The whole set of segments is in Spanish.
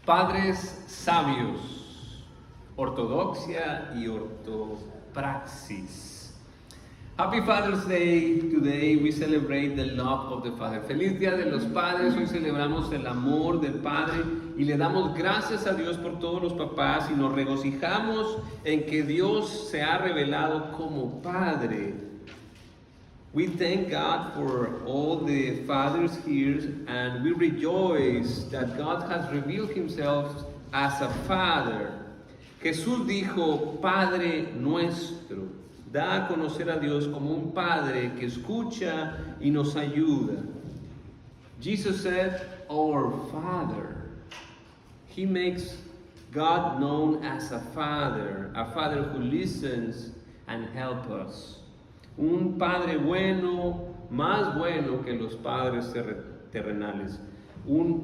Padres sabios, ortodoxia y ortopraxis. Happy Father's Day. Today we celebrate the love of the Father. Feliz Día de los Padres. Hoy celebramos el amor del Padre y le damos gracias a Dios por todos los papás y nos regocijamos en que Dios se ha revelado como Padre. We thank God for all the fathers here, and we rejoice that God has revealed himself as a father. Jesús dijo, Padre nuestro. Da a conocer a Dios como un Padre que escucha y nos ayuda. Jesus said, our Father. He makes God known as a Father who listens and helps us. Un Padre bueno, más bueno que los padres terrenales.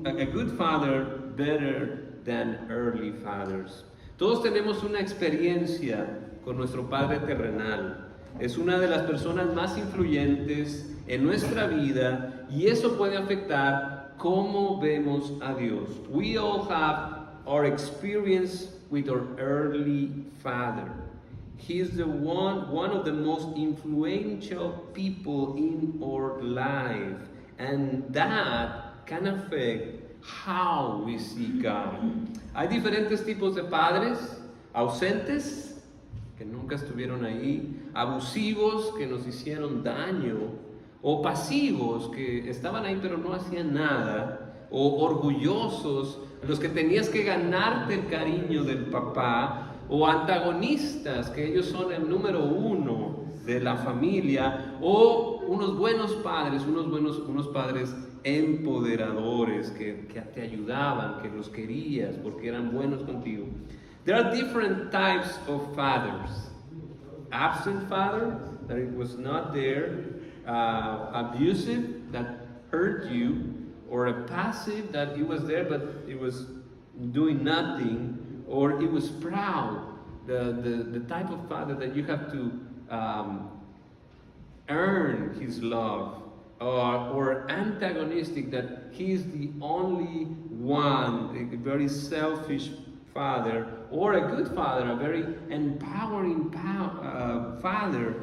A good father better than earthly fathers. Todos tenemos una experiencia con nuestro Padre terrenal. Es una de las personas más influyentes en nuestra vida y eso puede afectar cómo vemos a Dios. We all have our experience with our earthly father. He is the one of the most influential people in our life, and that can affect how we see God. Hay diferentes tipos de padres: ausentes, que nunca estuvieron ahí; abusivos, que nos hicieron daño; o pasivos, que estaban ahí pero no hacían nada; o orgullosos, los que tenías que ganarte el cariño del papá; o antagonistas, que ellos son el número uno de la familia; o unos buenos padres, unos padres empoderadores que te ayudaban, que los querías porque eran buenos contigo. There are different types of fathers. Absent father, that it was not there; abusive, that hurt you; or a passive, that he was there but he was doing nothing; or it was proud, the type of father that you have to earn his love; or antagonistic, that he is the only one, a very selfish father; or a good father, a very empowering father.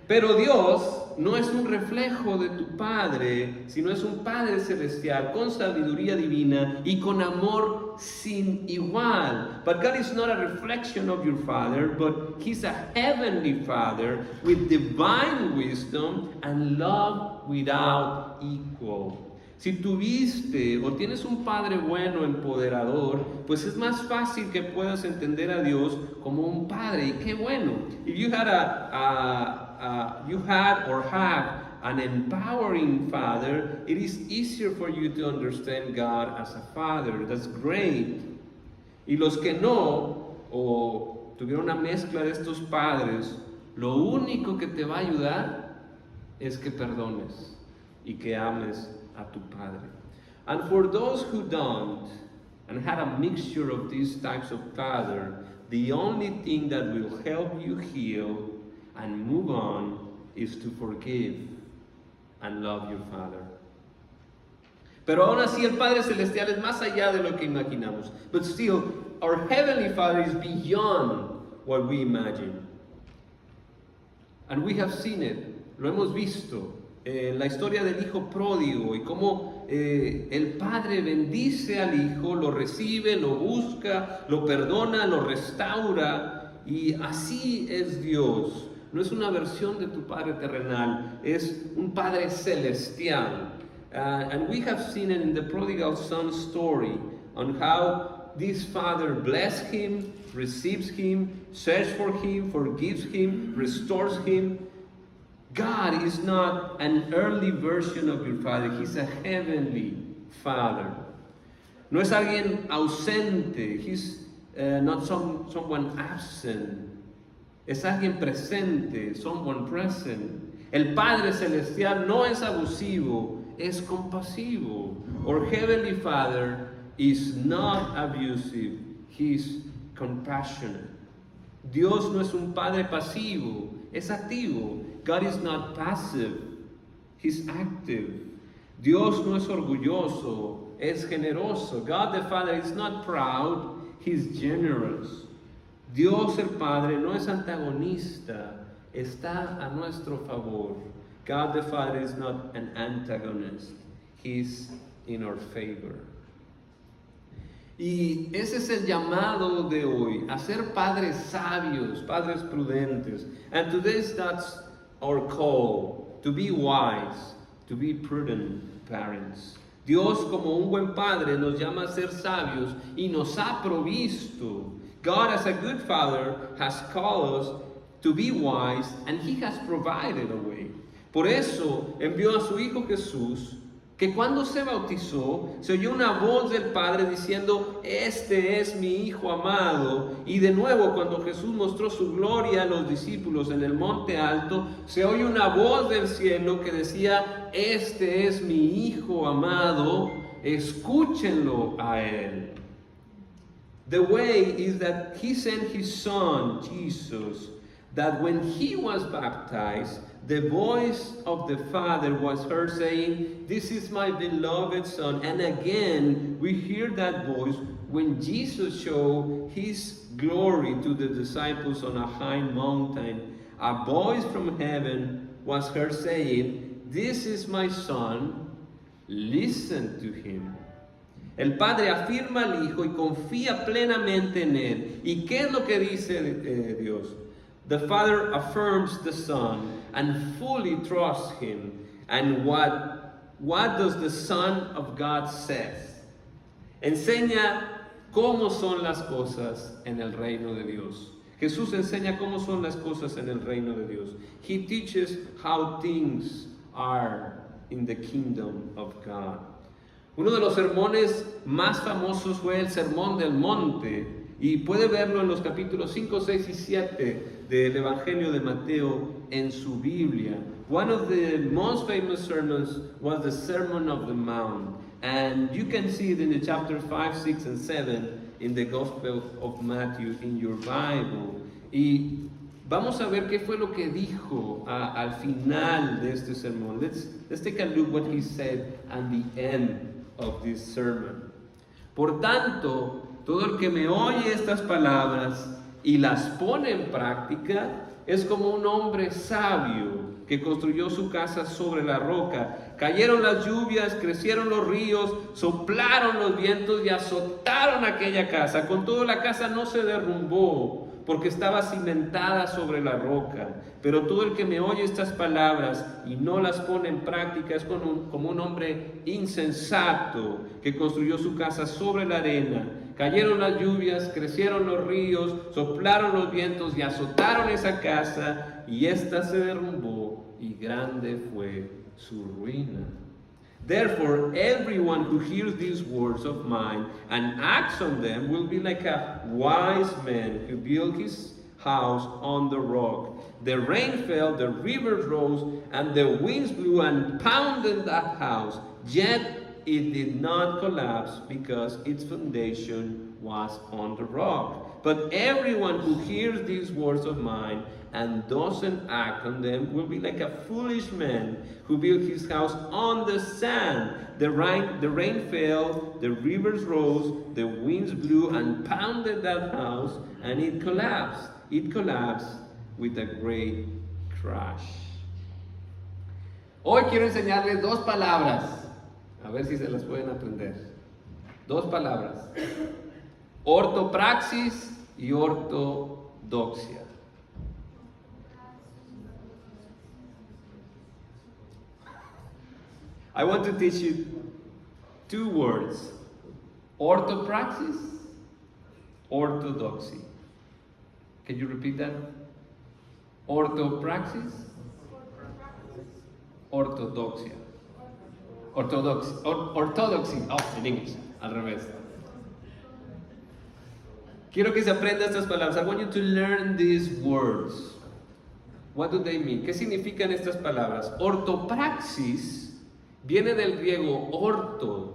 Pero Dios no es un reflejo de tu Padre, sino es un Padre celestial con sabiduría divina y con amor sin igual. But God is not a reflection of your Father, but He's a heavenly Father with divine wisdom and love without equal. Si tuviste o tienes un Padre bueno, empoderador, pues es más fácil que puedas entender a Dios como un Padre. Y qué bueno. If you had or have an empowering father, it is easier for you to understand God as a father. That's great. Y los que no, o tuvieron una mezcla de estos padres, lo único que te va a ayudar es que perdones y que ames a tu Padre. And for those who don't and had a mixture of these types of father, the only thing that will help you heal and move on is to forgive and love your Father. Pero aún así el Padre Celestial es más allá de lo que imaginamos. But still, our Heavenly Father is beyond what we imagine. And we have seen it. Lo hemos visto. La historia del hijo pródigo y cómo el padre bendice al hijo, lo recibe, lo busca, lo perdona, lo restaura, y así es Dios. No es una versión de tu Padre terrenal, es un Padre celestial. And we have seen it in the prodigal son story on how this father blessed him, receives him, searches for him, forgives him, restores him. God is not an earthly version of your Father. He's a heavenly Father. No es alguien ausente. He's not someone absent. Es alguien presente, someone present. El Padre Celestial no es abusivo, es compasivo. Our Heavenly Father is not abusive. He's compassionate. Dios no es un Padre pasivo, es activo. God is not passive, He's active. Dios no es orgulloso, es generoso. God the Father is not proud, He's generous. Dios el Padre no es antagonista, está a nuestro favor. God the Father is not an antagonist, He's in our favor. Y ese es el llamado de hoy, a ser padres sabios, padres prudentes. And today that's our call, to be wise, to be prudent parents. Dios como un buen padre nos llama a ser sabios y nos ha provisto. God as a good father has called us to be wise and He has provided a way. Por eso envió a su Hijo Jesús, que cuando se bautizó, se oyó una voz del Padre diciendo, este es mi Hijo amado. Y de nuevo, cuando Jesús mostró su gloria a los discípulos en el monte alto, se oye una voz del cielo que decía, este es mi Hijo amado, escúchenlo a Él. The way is that He sent His Son, Jesus, that when He was baptized, the voice of the Father was heard saying, this is my beloved Son. And again, we hear that voice when Jesus showed His glory to the disciples on a high mountain. A voice from heaven was heard saying, this is my Son, listen to Him. El Padre afirma al Hijo y confía plenamente en Él. ¿Y qué es lo que dice Dios? The Father affirms the Son and fully trusts Him. And what does the Son of God say? Enseña cómo son las cosas en el reino de Dios. Jesús enseña cómo son las cosas en el reino de Dios. He teaches how things are in the kingdom of God. Uno de los sermones más famosos fue el Sermón del Monte, y puede verlo en los capítulos 5, 6 y 7 del Evangelio de Mateo en su Biblia. One of the most famous sermons was the Sermon of the Mount, and you can see it in the chapter 5, 6 and 7 in the Gospel of Matthew in your Bible. Y vamos a ver qué fue lo que dijo al final de este sermón. Let's take a look what he said at the end of this sermon. Por tanto, todo el que me oye estas palabras y las pone en práctica es como un hombre sabio que construyó su casa sobre la roca. Cayeron las lluvias, crecieron los ríos, soplaron los vientos y azotaron aquella casa. Con todo, la casa no se derrumbó porque estaba cimentada sobre la roca. Pero todo el que me oye estas palabras y no las pone en práctica es como un hombre insensato que construyó su casa sobre la arena. Cayeron las lluvias, crecieron los ríos, soplaron los vientos y azotaron esa casa, y ésta se derrumbó, y grande fue su ruina. Therefore, everyone who hears these words of mine and acts on them will be like a wise man who built his house on the rock. The rain fell, the rivers rose, and the winds blew and pounded that house. Yet it did not collapse because its foundation was on the rock. But everyone who hears these words of mine and doesn't act on them will be like a foolish man who built his house on the sand. The rain fell, the rivers rose, the winds blew and pounded that house, and it collapsed. It collapsed with a great crash. Hoy quiero enseñarles dos palabras. A ver si se las pueden aprender. Dos palabras. Ortopraxis y ortodoxia. I want to teach you two words. Ortopraxis, orthodoxy. Can you repeat that? Ortopraxis, ortodoxia. Orthodoxy, en English, al revés. Quiero que se aprenda estas palabras. I want you to learn these words. What do they mean? ¿Qué significan estas palabras? Ortopraxis viene del griego orto.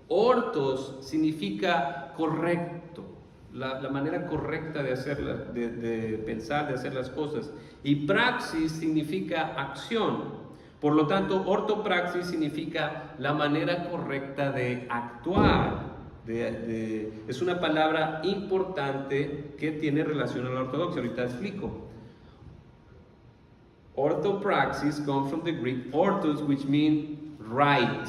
Ortos significa correcto, la manera correcta de hacerla, de pensar, de hacer las cosas. Y praxis significa acción. Por lo tanto, ortopraxis significa la manera correcta de actuar. Es una palabra importante que tiene relación a la ortodoxia. Ahorita explico. Orthopraxis comes from the Greek orthos, which means right.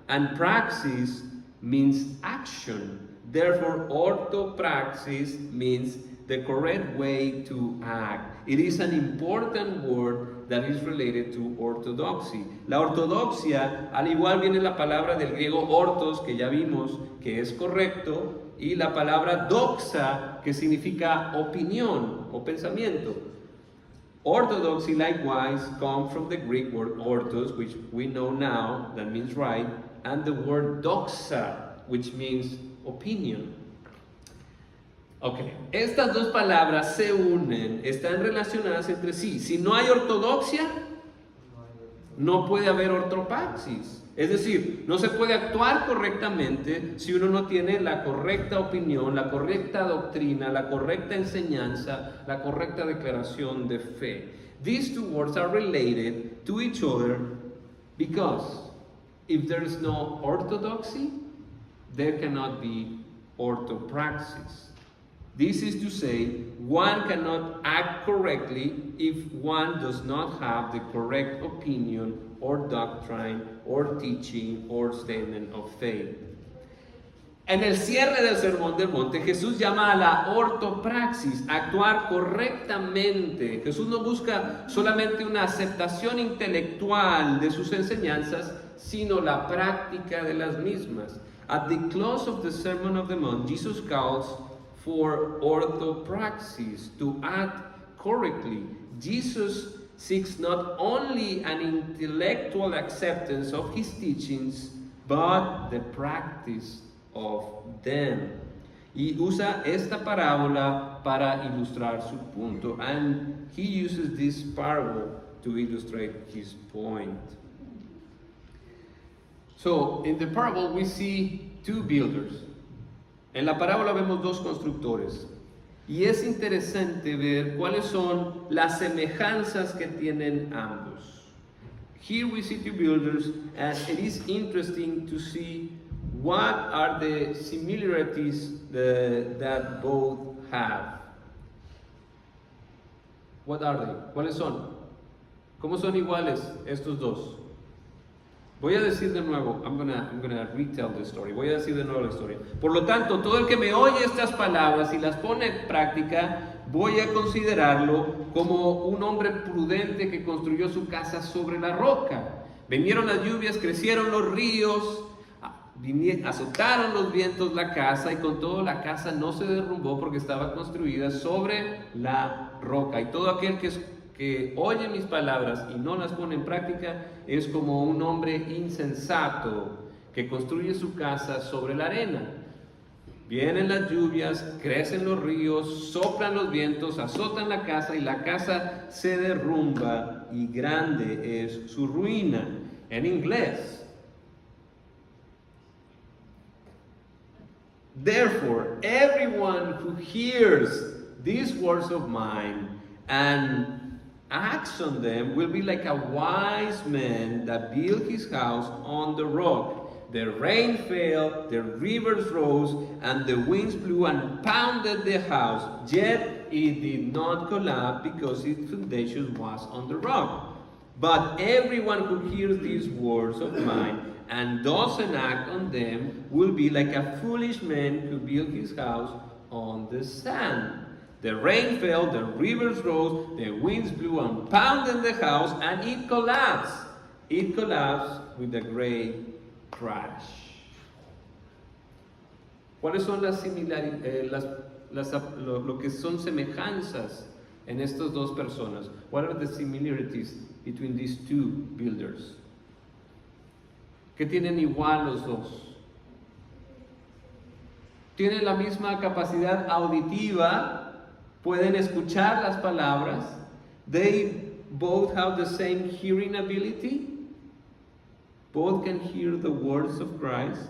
And praxis means action. Therefore, orthopraxis means the correct way to act. It is an important word that is related to orthodoxy. La ortodoxia, al igual viene la palabra del griego ortos, que ya vimos que es correcto, y la palabra doxa, que significa opinión o pensamiento. Orthodoxy likewise comes from the Greek word orthos, which we know now, that means right, and the word doxa, which means opinion. Ok, estas dos palabras se unen, están relacionadas entre sí. Si no hay ortodoxia, no puede haber ortopraxis. Es decir, no se puede actuar correctamente si uno no tiene la correcta opinión, la correcta doctrina, la correcta enseñanza, la correcta declaración de fe. These two words are related to each other because if there is no orthodoxy, there cannot be orthopraxis. This is to say, one cannot act correctly if one does not have the correct opinion or doctrine or teaching or statement of faith. En el cierre del Sermón del Monte, Jesús llama a la ortopraxis, actuar correctamente. Jesús no busca solamente una aceptación intelectual de sus enseñanzas, sino la práctica de las mismas. At the close of the Sermon of the Mount, Jesus calls for orthopraxis, to act correctly. Jesus seeks not only an intellectual acceptance of his teachings, but the practice of them. Y usa esta parábola para ilustrar su punto, and he uses this parable to illustrate his point. So, in the parable we see two builders. En la parábola vemos dos constructores y es interesante ver cuáles son las semejanzas que tienen ambos. Here we see two builders, and it is interesting to see what are the similarities that both have. What are they? ¿Cuáles son? ¿Cómo son iguales estos dos? Voy a decir de nuevo, I'm gonna retell the story. Voy a decir de nuevo la historia. Por lo tanto, todo el que me oye estas palabras y las pone en práctica, voy a considerarlo como un hombre prudente que construyó su casa sobre la roca. Vinieron las lluvias, crecieron los ríos, azotaron los vientos la casa, y con todo la casa no se derrumbó porque estaba construida sobre la roca. Y todo aquel que oye mis palabras y no las pone en práctica es como un hombre insensato que construye su casa sobre la arena. Vienen las lluvias, crecen los ríos, soplan los vientos, azotan la casa y la casa se derrumba, y grande es su ruina. En inglés. Therefore, everyone who hears these words of mine and acts on them will be like a wise man that built his house on the rock. The rain fell, the rivers rose, and the winds blew and pounded the house. Yet it did not collapse because its foundation was on the rock. But everyone who hears these words of mine and doesn't act on them will be like a foolish man who built his house on the sand. The rain fell, the rivers rose, the winds blew and pounded the house, and it collapsed. It collapsed with a great crash. ¿Cuáles son las similaridades, lo que son semejanzas en estas dos personas? What are the similarities between these two builders? ¿Qué tienen igual los dos? Tienen la misma capacidad auditiva. Pueden escuchar las palabras. They both have the same hearing ability. Both can hear the words of Christ.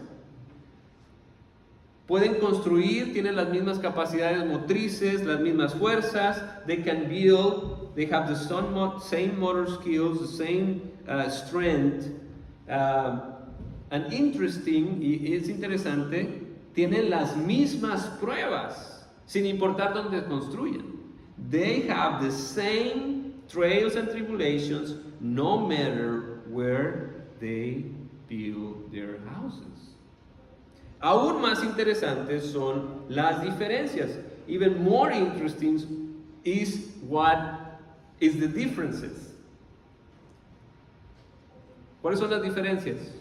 Pueden construir, tienen las mismas capacidades motrices, las mismas fuerzas. They can build. they have the same motor skills, the same strength. And interesting, y es interesante, tienen las mismas pruebas, sin importar dónde construyan. They have the same trials and tribulations, no matter where they build their houses. Aún más interesantes son las diferencias. Even more interesting is what is the differences. ¿Cuáles son las diferencias?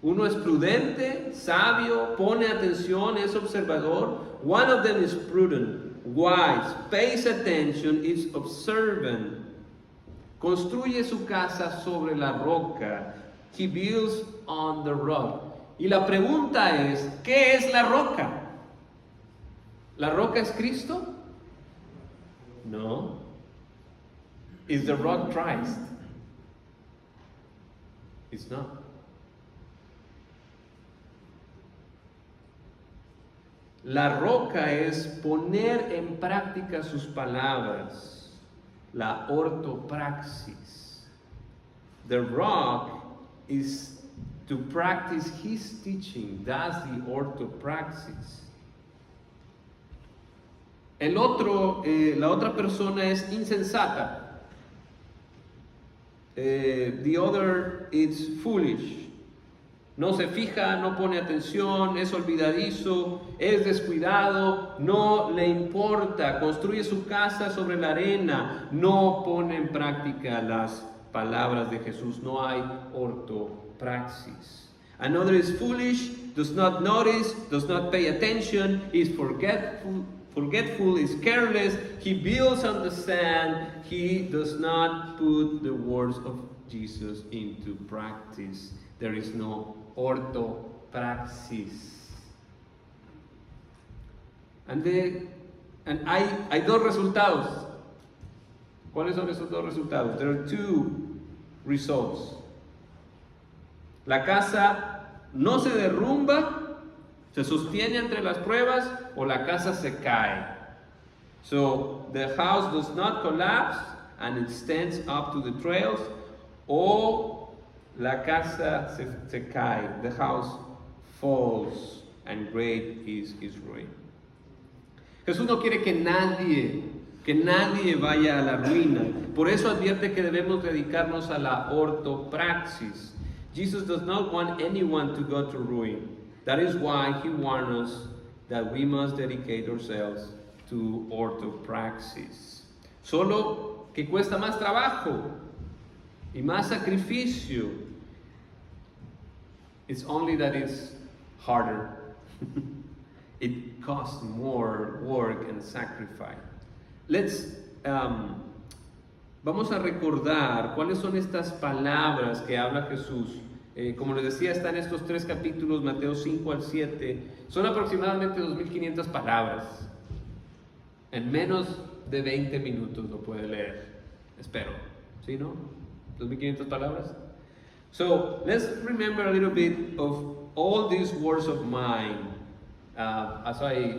Uno es prudente, sabio, pone atención, es observador. One of them is prudent, wise, pays attention, is observant. Construye su casa sobre la roca. He builds on the rock. Y la pregunta es, ¿qué es la roca? ¿La roca es Cristo? No. Is the rock Christ? It's not. La roca es poner en práctica sus palabras, la ortopraxis. The rock is to practice his teaching. That's the ortopraxis. La otra persona es insensata. The other is foolish. No se fija, no pone atención, es olvidadizo, es descuidado, no le importa, construye su casa sobre la arena, no pone en práctica las palabras de Jesús, no hay ortopraxis. Another is foolish, does not notice, does not pay attention, is forgetful, is careless, he builds on the sand, he does not put the words of Jesus into practice. There is no ortopraxis. And hay dos resultados. ¿Cuáles son esos dos resultados? There are two results. La casa no se derrumba, se sostiene entre las pruebas, o la casa se cae. So the house does not collapse and it stands up to the trials, o la casa se cae, the house falls, and great is his ruin. Jesús no quiere que nadie vaya a la ruina. Por eso advierte que debemos dedicarnos a la ortopraxis. Jesus does not want anyone to go to ruin. That is why he warns us that we must dedicate ourselves to ortopraxis. Solo que cuesta más trabajo y más sacrificio. It's only that it's harder. It costs more work and sacrifice. Vamos a recordar cuáles son estas palabras que habla Jesús. Como les decía, están estos 3 capítulos, Mateo 5 al 7. Son aproximadamente 2.500 palabras. En menos de 20 minutos lo puede leer. Espero. ¿Sí, no? 2.500 palabras. So, let's remember a little bit of all these words of mine. As I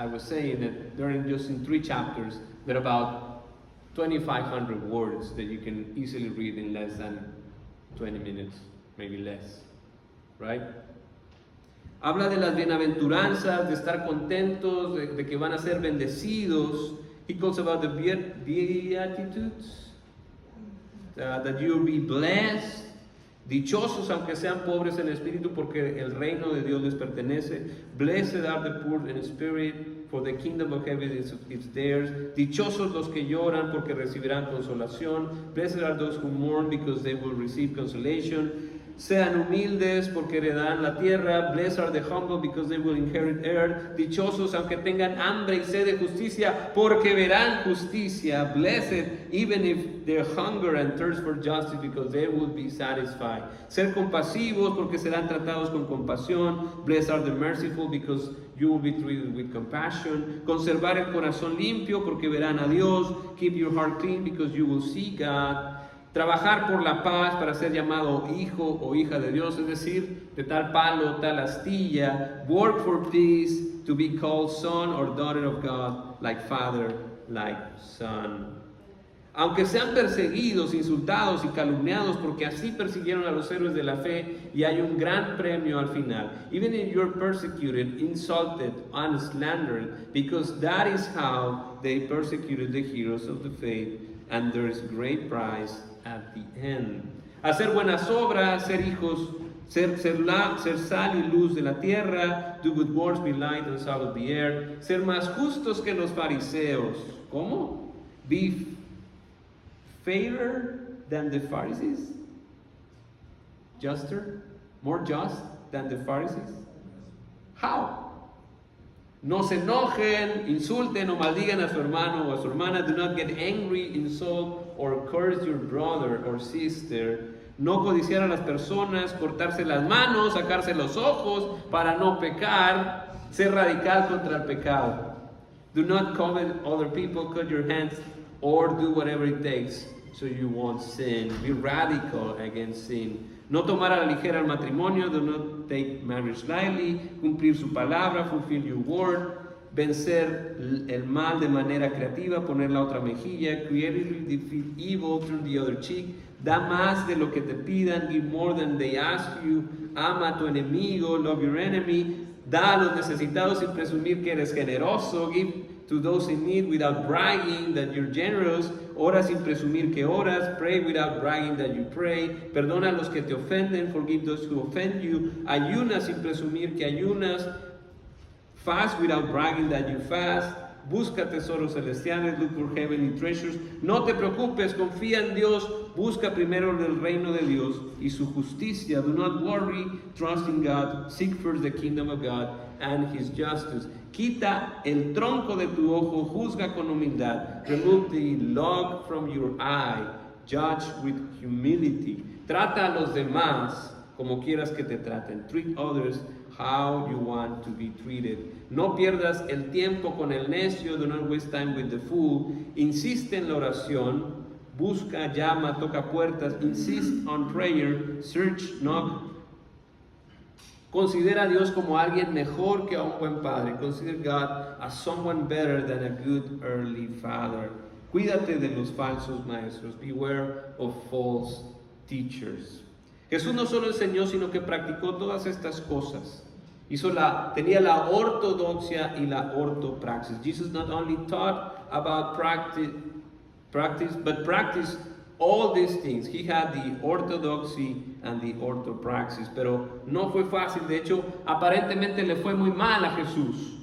was saying, that they're just in 3 chapters, there are about 2,500 words that you can easily read in less than 20 minutes, maybe less, right? Habla de las bienaventuranzas, de estar contentos, de que van a ser bendecidos. He talks about the beatitudes, that you'll be blessed. Dichosos aunque sean pobres en espíritu, porque el reino de Dios les pertenece. Blessed are the poor in spirit, for the kingdom of heaven is theirs. Dichosos los que lloran, porque recibirán consolación. Blessed are those who mourn, because they will receive consolation. Sean humildes, porque heredarán la tierra. Blessed are the humble, because they will inherit earth. Dichosos aunque tengan hambre y sed de justicia, porque verán justicia. Blessed even if they hunger and thirst for justice, because they will be satisfied. Ser compasivos, porque serán tratados con compasión. Blessed are the merciful, because you will be treated with compassion. Conservar el corazón limpio, porque verán a Dios. Keep your heart clean, because you will see God. Trabajar por la paz, para ser llamado hijo o hija de Dios, es decir, de tal palo, tal astilla. Work for peace, to be called son or daughter of God, like father, like son. Aunque sean perseguidos, insultados y calumniados, porque así persiguieron a los héroes de la fe, y hay un gran premio al final. Even if you're persecuted, insulted, and slandered, because that is how they persecuted the heroes of the faith, and there is great prize at the end. Hacer buenas obras, ser hijos, ser sal y luz de la tierra, do good works, be light and salt of the air, ser más justos que los fariseos. ¿Cómo? Be fairer than the Pharisees? Juster? More just than the Pharisees? How? No se enojen, insulten o maldigan a su hermano o a su hermana. Do not get angry, insult, or curse your brother or sister. No codiciar a las personas, cortarse las manos, sacarse los ojos para no pecar. Ser radical contra el pecado. Do not covet other people, cut your hands, or do whatever it takes so you won't sin. Be radical against sin. No tomar a la ligera el matrimonio, do not take marriage lightly. Cumplir su palabra, fulfill your word. Vencer el mal de manera creativa, poner la otra mejilla. Creatively defeat evil, turn the other cheek. Da más de lo que te pidan, give more than they ask you. Ama a tu enemigo, love your enemy. Da a los necesitados sin presumir que eres generoso. Give to those in need without bragging that you're generous. Ora sin presumir que oras. Pray without bragging that you pray. Perdona a los que te ofenden. Forgive those who offend you. Ayuna sin presumir que ayunas. Fast without bragging that you fast. Busca tesoros celestiales. Look for heavenly treasures. No te preocupes, confía en Dios. Busca primero el reino de Dios y su justicia. Do not worry, trust in God. Seek first the kingdom of God and His justice. Quita el tronco de tu ojo, juzga con humildad. Remove the log from your eye. Judge with humility. Trata a los demás como quieras que te traten. Treat others how you want to be treated. No pierdas el tiempo con el necio. Do not waste time with the fool. Insiste en la oración. Busca, llama, toca puertas. Insist on prayer. Search, knock. Considera a Dios como alguien mejor que a un buen padre. Consider God as someone better than a good earthly father. Cuídate de los falsos maestros. Beware of false teachers. Jesús no solo enseñó, sino que practicó todas estas cosas. Tenía la ortodoxia y la ortopraxis. Jesus not only taught about practice, but practiced all these things. He had the orthodoxy and the orthopraxis. Pero no fue fácil. De hecho, aparentemente le fue muy mal a Jesús.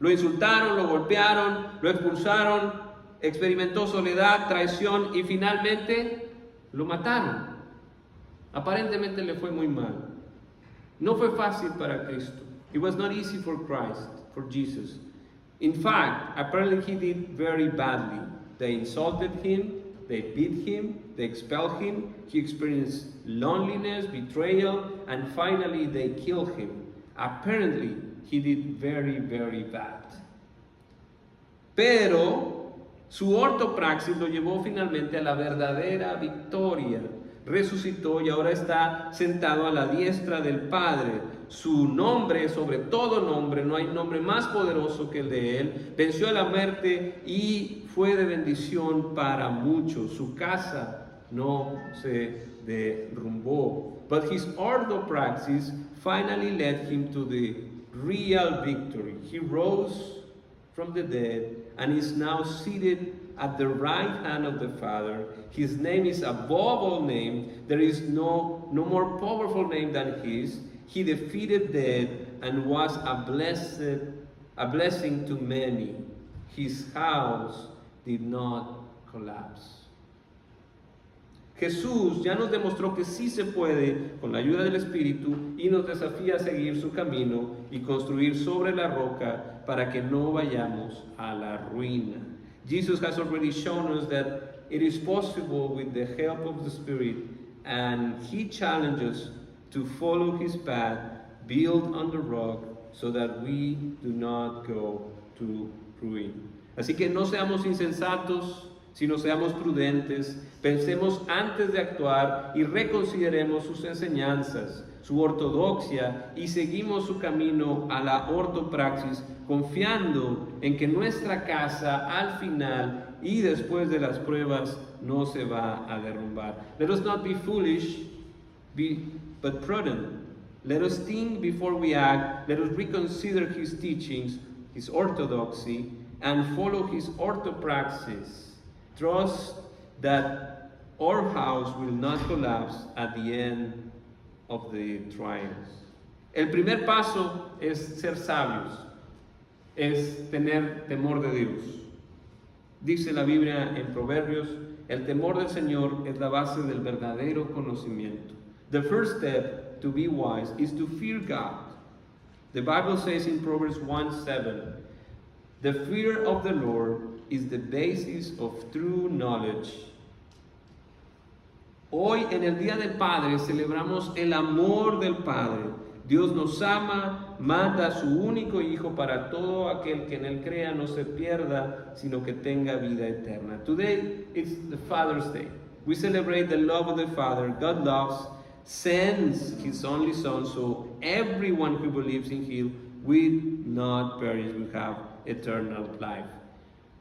Lo insultaron, lo golpearon, lo expulsaron, experimentó soledad, traición y finalmente lo mataron. Aparentemente le fue muy mal. No fue fácil para Cristo. It was not easy for Christ, for Jesus. In fact, apparently he did very badly. They insulted him, they beat him, they expelled him, he experienced loneliness, betrayal, and finally they killed him. Apparently, he did very, very bad. Pero su ortopraxis lo llevó finalmente a la verdadera victoria. Resucitó y ahora está sentado a la diestra del Padre. Su nombre, sobre todo nombre, no hay nombre más poderoso que el de Él. Venció a la muerte y fue de bendición para muchos. Su casa no se derrumbó. But his orthopraxis finally led him to the real victory. He rose from the dead and is now seated at the right hand of the Father. His name is above all names. There is no more powerful name than His. He defeated death and was a blessing to many. His house did not collapse. Jesús ya nos demostró que sí se puede con la ayuda del Espíritu y nos desafía a seguir su camino y construir sobre la roca para que no vayamos a la ruina. Jesus has already shown us that it is possible with the help of the Spirit, and He challenges to follow His path, build on the rock, so that we do not go to ruin. Así que no seamos insensatos, sino seamos prudentes, pensemos antes de actuar y reconsideremos sus enseñanzas. su ortodoxia y seguimos su camino a la ortopraxis, confiando en que nuestra casa al final y después de las pruebas no se va a derrumbar. Let us not be foolish, but prudent. Let us think before we act. Let us reconsider his teachings, his orthodoxy, and follow his orthopraxis. Trust that our house will not collapse at the end of the trials. El primer paso es ser sabios, es tener temor de Dios. Dice la Biblia en Proverbios, el temor del Señor es la base del verdadero conocimiento. The first step to be wise is to fear God. The Bible says in Proverbs 1:7, the fear of the Lord is the basis of true knowledge. Hoy en el Día del Padre celebramos el amor del Padre. Dios nos ama, manda a su único Hijo para todo aquel que en él crea no se pierda, sino que tenga vida eterna. Today is the Father's Day. We celebrate the love of the Father. God loves, sends His only Son, so everyone who believes in Him will not perish, will have eternal life.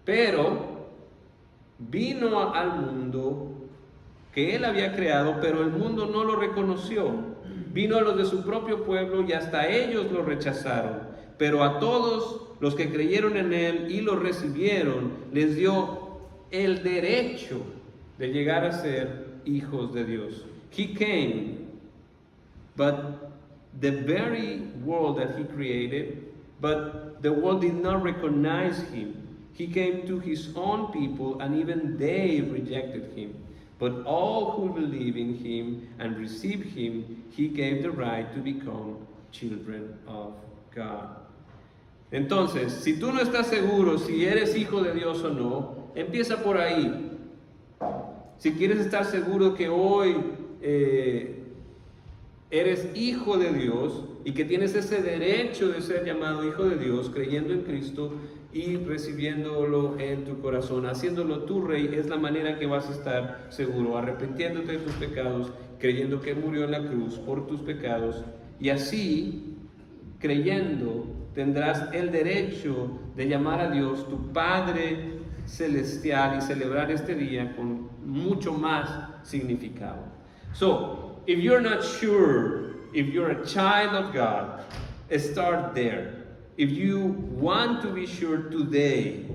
Pero vino al mundo que Él había creado, pero el mundo no lo reconoció. Vino a los de su propio pueblo y hasta ellos lo rechazaron. Pero a todos los que creyeron en Él y lo recibieron, les dio el derecho de llegar a ser hijos de Dios. He came, but the very world that He created, but the world did not recognize Him. He came to His own people, and even they rejected Him. But all who believe in Him and receive Him, He gave the right to become children of God. Entonces, si tú no estás seguro si eres hijo de Dios o no, empieza por ahí. Si quieres estar seguro que hoy eres hijo de Dios y que tienes ese derecho de ser llamado hijo de Dios, creyendo en Cristo y recibiéndolo en tu corazón, haciéndolo tu rey, es la manera que vas a estar seguro, arrepintiéndote de tus pecados, creyendo que Él murió en la cruz por tus pecados, y así, creyendo, tendrás el derecho de llamar a Dios tu Padre Celestial y celebrar este día con mucho más significado. So, if you're not sure if you're a child of God, start there. If you want to be sure today,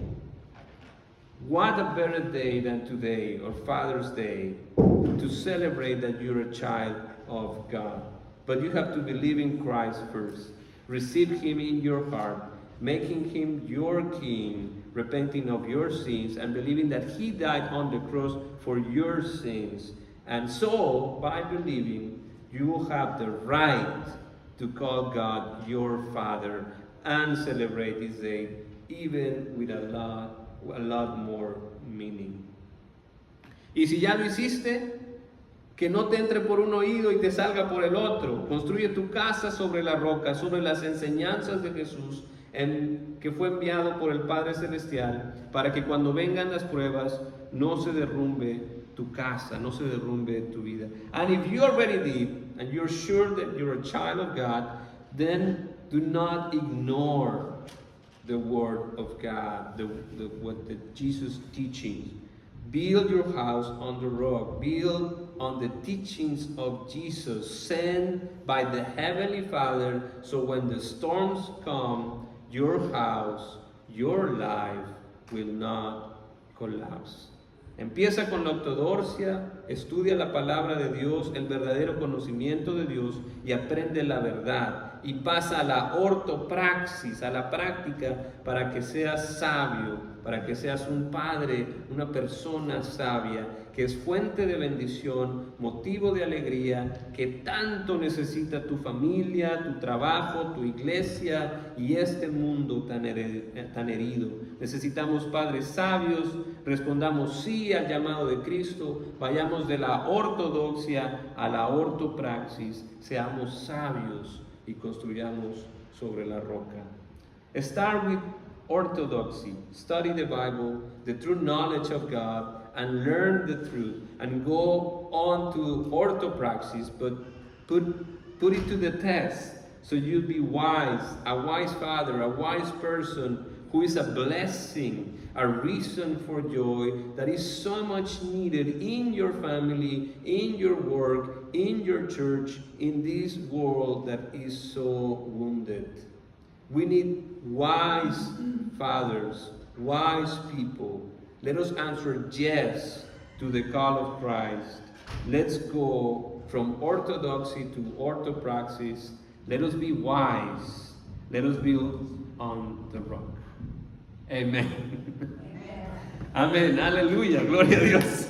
what a better day than today, or Father's Day, to celebrate that you're a child of God. But you have to believe in Christ first. Receive Him in your heart, making Him your King, repenting of your sins, and believing that He died on the cross for your sins. And so, by believing, you will have the right to call God your Father and celebrate this day, even with a lot more meaning. Y si ya lo hiciste, que no te entre por un oído y te salga por el otro. Construye tu casa sobre la roca, sobre las enseñanzas de Jesús, que fue enviado por el Padre Celestial, para que cuando vengan las pruebas no se derrumbe tu casa, no se derrumbe tu vida. And if you already did, and you're sure that you're a child of God, then do not ignore the Word of God, what the Jesus teaching. Build your house on the rock. Build on the teachings of Jesus, sent by the Heavenly Father, so when the storms come, your house, your life will not collapse. Empieza con la ortodoxia, estudia la palabra de Dios, el verdadero conocimiento de Dios y aprende la verdad. Y pasa a la ortopraxis, a la práctica, para que seas sabio, para que seas un padre, una persona sabia, que es fuente de bendición, motivo de alegría, que tanto necesita tu familia, tu trabajo, tu iglesia y este mundo tan herido. Necesitamos padres sabios, respondamos sí al llamado de Cristo, vayamos de la ortodoxia a la ortopraxis, seamos sabios y construyamos sobre la roca. Start with orthodoxy, study the Bible, the true knowledge of God, and learn the truth, and go on to orthopraxis, but put Put it to the test so you'll be wise, a wise father, a wise person who is a blessing, a reason for joy that is so much needed in your family, in your work, in your church, in this world that is so wounded. We need wise fathers, wise people. Let us answer yes to the call of Christ. Let's go from orthodoxy to orthopraxis. Let us be wise. Let us build on the rock. Amen. Amén. Aleluya. Gloria a Dios.